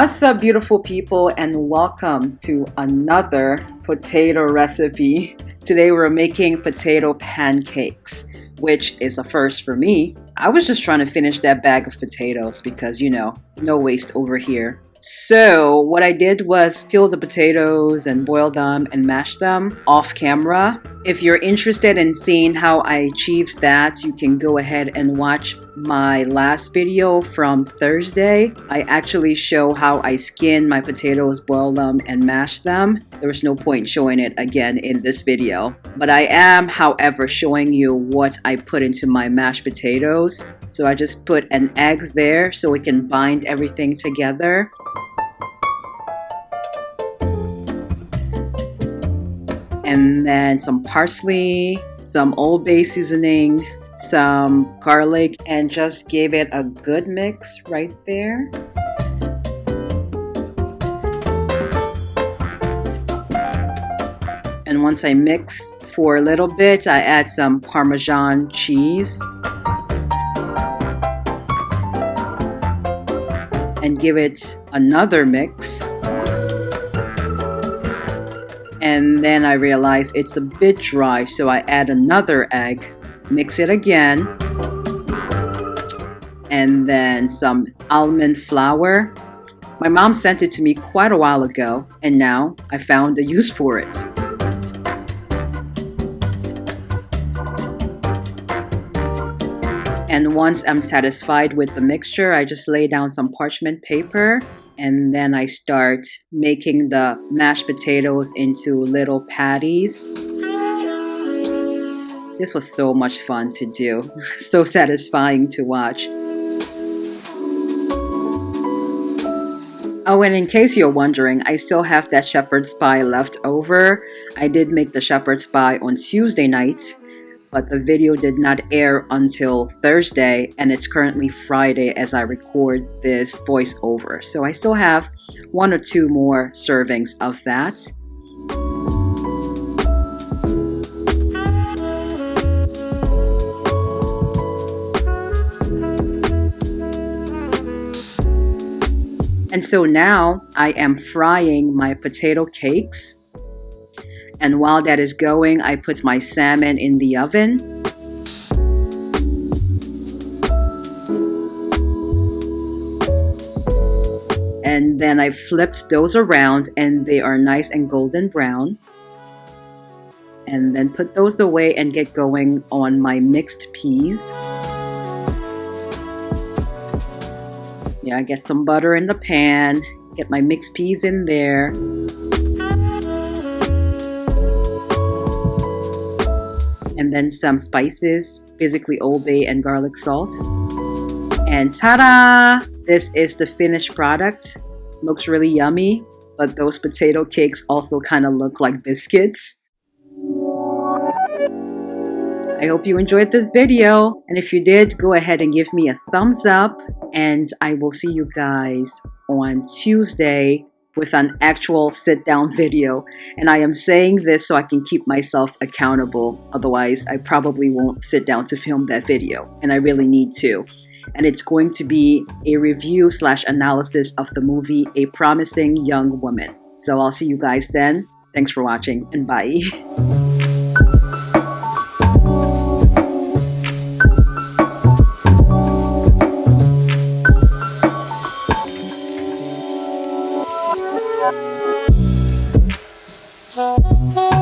What's up, beautiful people, and welcome to another potato recipe. Today we're making potato pancakes, which is a first for me. I was just trying to finish that bag of potatoes because, no waste over here. So what I did was peel the potatoes and boil them and mash them off camera. If you're interested in seeing how I achieved that, you can go ahead and watch my last video from Thursday. I actually show how I skin my potatoes, boil them, and mash them. There was no point showing it again in this video. But I am, however, showing you what I put into my mashed potatoes. So I just put an egg there so it can bind everything together. And then some parsley, some Old Bay seasoning, some garlic, and just gave it a good mix right there. And once I mix for a little bit, I add some Parmesan cheese and give it another mix. And then I realize it's a bit dry, so I add another egg, mix it again, and then some almond flour. My mom sent it to me quite a while ago, and now I found a use for it. And once I'm satisfied with the mixture, I just lay down some parchment paper. And then I start making the mashed potatoes into little patties. This was so much fun to do. So satisfying to watch. Oh, and in case you're wondering, I still have that shepherd's pie left over. I did make the shepherd's pie on Tuesday night, but the video did not air until Thursday, and it's currently Friday as I record this voiceover. So I still have 1 or 2 more servings of that. And so now I am frying my potato cakes. And while that is going, I put my salmon in the oven. And then I flipped those around and they are nice and golden brown. And then put those away and get going on my mixed peas. Yeah, get some butter in the pan, get my mixed peas in there. And then some spices, basically Old Bay and garlic salt. And ta-da! This is the finished product. Looks really yummy, but those potato cakes also kind of look like biscuits. I hope you enjoyed this video. And if you did, go ahead and give me a thumbs up. And I will see you guys on Tuesday with an actual sit-down video. And I am saying this so I can keep myself accountable. Otherwise, I probably won't sit down to film that video. And I really need to. And it's going to be a review/analysis of the movie A Promising Young Woman. So I'll see you guys then. Thanks for watching, and bye. Thank you.